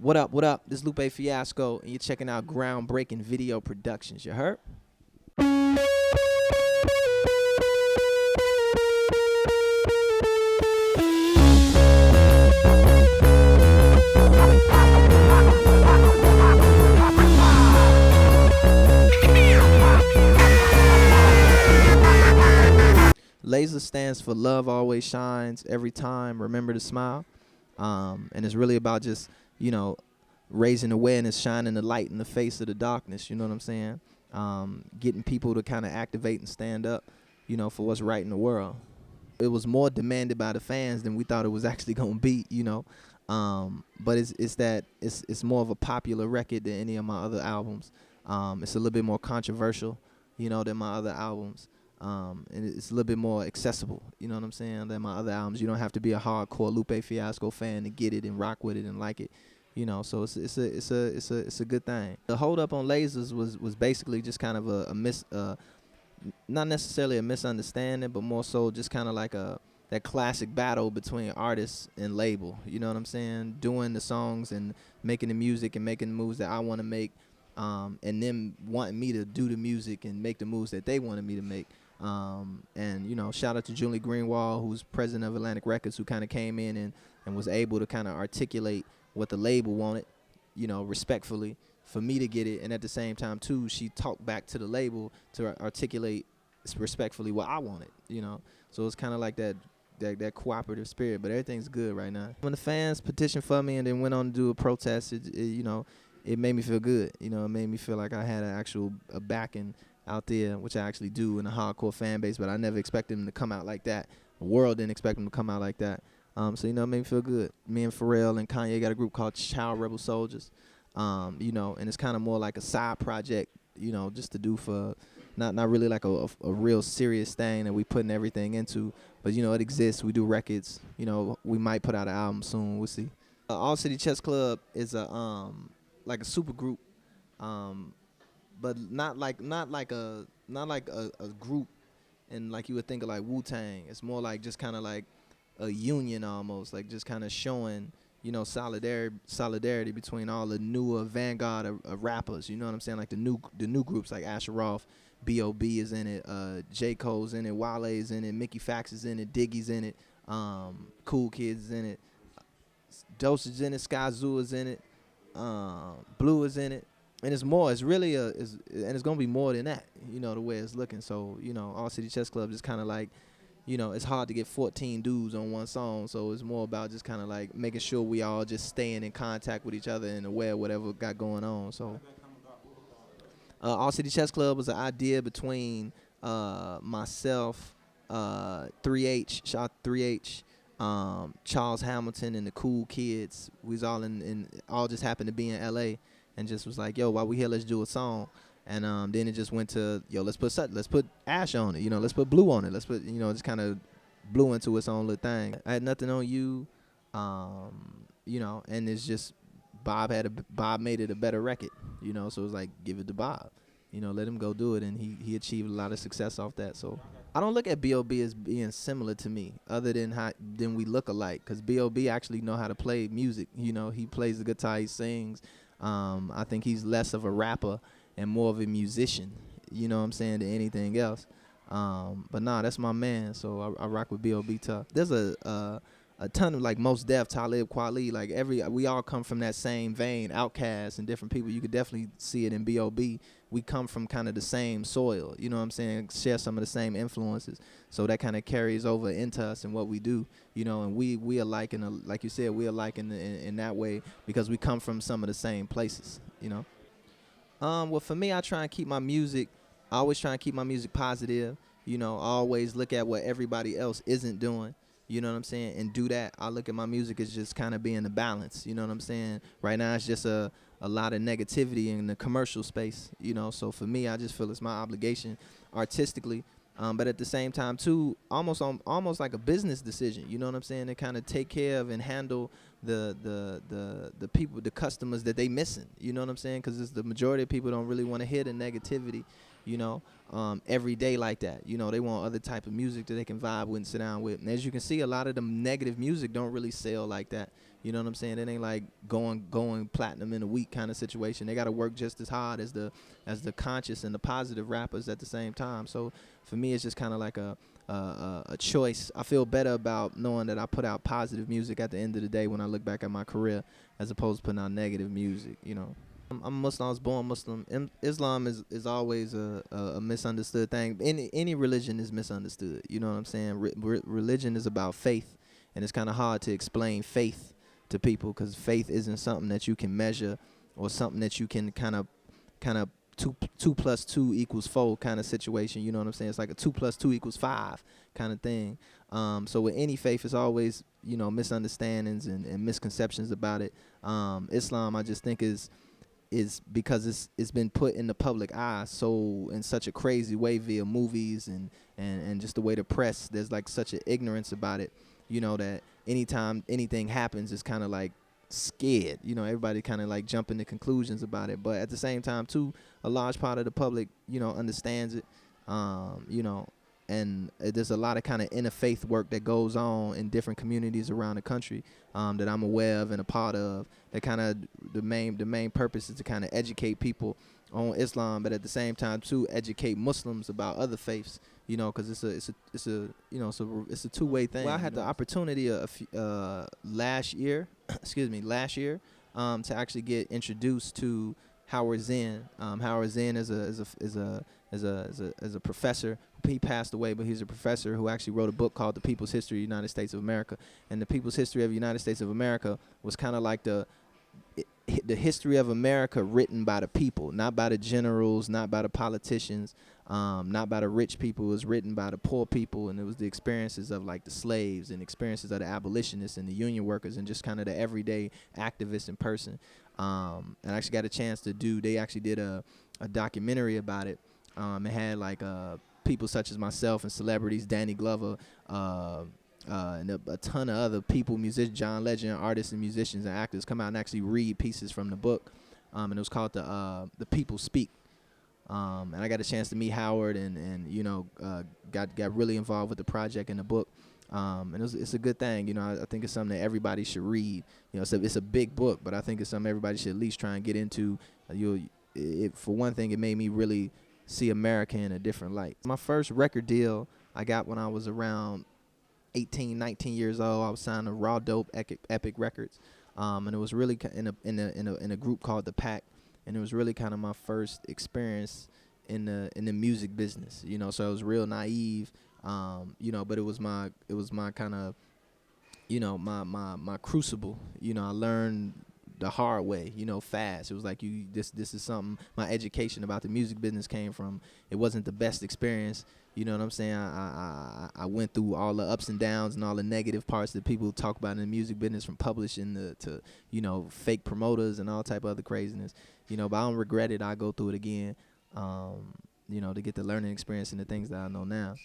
What up, what up? This is Lupe Fiasco, and you're checking out Groundbreaking Video Productions. You heard? Laser stands for love always shines every time. Remember to smile. And it's really about just, raising awareness, shining the light in the face of the darkness. You know what I'm saying? Getting people to kind of activate and stand up, for what's right in the world. It was more demanded by the fans than we thought it was actually gonna be, But it's more of a popular record than any of my other albums. It's a little bit more controversial, than my other albums. And it's a little bit more accessible, you know what I'm saying, than my other albums. You don't have to be a hardcore Lupe Fiasco fan to get it and rock with it and like it, So it's a good thing. The hold up on Lasers was basically just kind of not necessarily a misunderstanding, but more so just kind of like that classic battle between artists and label. You know what I'm saying? Doing the songs and making the music and making the moves that I want to make, and them wanting me to do the music and make the moves that they wanted me to make. And shout out to Julie Greenwald, who's president of Atlantic Records, who kind of came in and was able to kind of articulate what the label wanted, respectfully for me to get it. And at the same time too, she talked back to the label to articulate respectfully what I wanted, So it's kind of like that cooperative spirit, but everything's good right now. When the fans petitioned for me and then went on to do a protest, it made me feel good. It made me feel like I had a backing out there, which I actually do in a hardcore fan base, but I never expected them to come out like that. The world didn't expect them to come out like that. So it made me feel good. Me and Pharrell and Kanye got a group called Child Rebel Soldiers, and it's kind of more like a side project, just to do for not really like a real serious thing that we putting everything into, but it exists. We do records. We might put out an album soon. We'll see. All City Chess Club is like a super group, but not like a group, and like you would think of like Wu-Tang. It's more like just kind of like a union almost, like just kind of showing solidarity between all the newer vanguard of rappers. You know what I'm saying? Like the new groups like Asher Roth, B.O.B is in it, J. Cole's in it, Wale's in it, Mickey Fax is in it, Diggy's in it, Cool Kids is in it, Dosage in it, Sky Zoo is in it, Blue is in it. And it's more. It's really and it's gonna be more than that. The way it's looking. So All City Chess Club is kind of like, it's hard to get 14 dudes on one song. So it's more about just kind of like making sure we all just staying in contact with each other and aware of whatever got going on. So All City Chess Club was an idea between myself, 3H, shout out 3H, Charles Hamilton, and the Cool Kids. We was all all just happened to be in L.A. and just was like, yo, while we here, let's do a song. And then it just went to, yo, let's put Ash on it, let's put Blue on it, let's put, just kind of blew into its own little thing. I had nothing on you, and it's just Bob made it a better record, so it was like, give it to Bob, let him go do it, and he achieved a lot of success off that. So I don't look at B.O.B as being similar to me, other than we look alike, because B.O.B actually know how to play music. He plays the guitar, he sings. I think he's less of a rapper and more of a musician, than anything else. But nah, that's my man. So I rock with B.O.B tough. There's a ton of like Mos Def, Talib Kweli, like we all come from that same vein, Outkast and different people. You could definitely see it in B.O.B. We come from kind of the same soil, share some of the same influences. So that kind of carries over into us and what we do, and we are like like you said, we are like in that way because we come from some of the same places, Well, for me, I always try and keep my music positive, always look at what everybody else isn't doing. You know what I'm saying? And do that. I look at my music as just kind of being the balance. You know what I'm saying? Right now, it's just a lot of negativity in the commercial space. So for me, I just feel it's my obligation artistically. But at the same time, too, almost like a business decision. You know what I'm saying? To kind of take care of and handle the people, the customers that they missing. You know what I'm saying? Because the majority of people don't really want to hear the negativity, every day like that. They want other type of music that they can vibe with and sit down with. And as you can see, a lot of the negative music don't really sell like that. You know what I'm saying? It ain't like going platinum in a week kind of situation. They got to work just as hard as the conscious and the positive rappers at the same time. So for me, it's just kind of like a choice. I feel better about knowing that I put out positive music at the end of the day when I look back at my career, as opposed to putting out negative music. You know. I'm Muslim. I was born Muslim. Islam is always a misunderstood thing. Any religion is misunderstood. You know what I'm saying? Religion is about faith, and it's kind of hard to explain faith to people because faith isn't something that you can measure or something that you can kind of two plus two equals four kind of situation. You know what I'm saying? It's like a 2 + 2 = 5 kind of thing. So with any faith, it's always misunderstandings and misconceptions about it. Islam, I just think is because it's been put in the public eye so in such a crazy way via movies and just the way the press, there's like such an ignorance about it, that anytime anything happens, it's kind of like scared. Everybody kind of like jumping to conclusions about it. But at the same time, too, a large part of the public, understands it. And there's a lot of kind of interfaith work that goes on in different communities around the country that I'm aware of and a part of. That kind of the main purpose is to kind of educate people on Islam, but at the same time too educate Muslims about other faiths. Because it's a two-way thing. Well, I had the opportunity last year, last year, to actually get introduced to Howard Zinn. Howard Zinn is a professor. He passed away, but he's a professor who actually wrote a book called The People's History of the United States of America. And the People's History of the United States of America was kind of like the history of America written by the people, not by the generals, not by the politicians, not by the rich people. It was written by the poor people, and it was the experiences of like the slaves and experiences of the abolitionists and the union workers and just kind of the everyday activist in person. And I actually got a chance they actually did a documentary about it. It had like people such as myself and celebrities, Danny Glover, and a ton of other people, musicians, John Legend, artists and musicians and actors come out and actually read pieces from the book. And it was called The People Speak. And I got a chance to meet Howard and got really involved with the project and the book. And it's a good thing. I think it's something that everybody should read. It's a big book, but I think it's something everybody should at least try and get into. For one thing, it made me really see America in a different light. My first record deal I got when I was around 18, 19 years old. I was signed to Raw Dope Epic Records, and it was really in a group called The Pack, and it was really kind of my first experience in the music business. So I was real naive, but it was my kind of my crucible. I learned the hard way, fast. It was like this is something my education about the music business came from. It wasn't the best experience, you know what I'm saying? I went through all the ups and downs and all the negative parts that people talk about in the music business, from publishing to fake promoters and all type of other craziness. But I don't regret it. I go through it again, to get the learning experience and the things that I know now.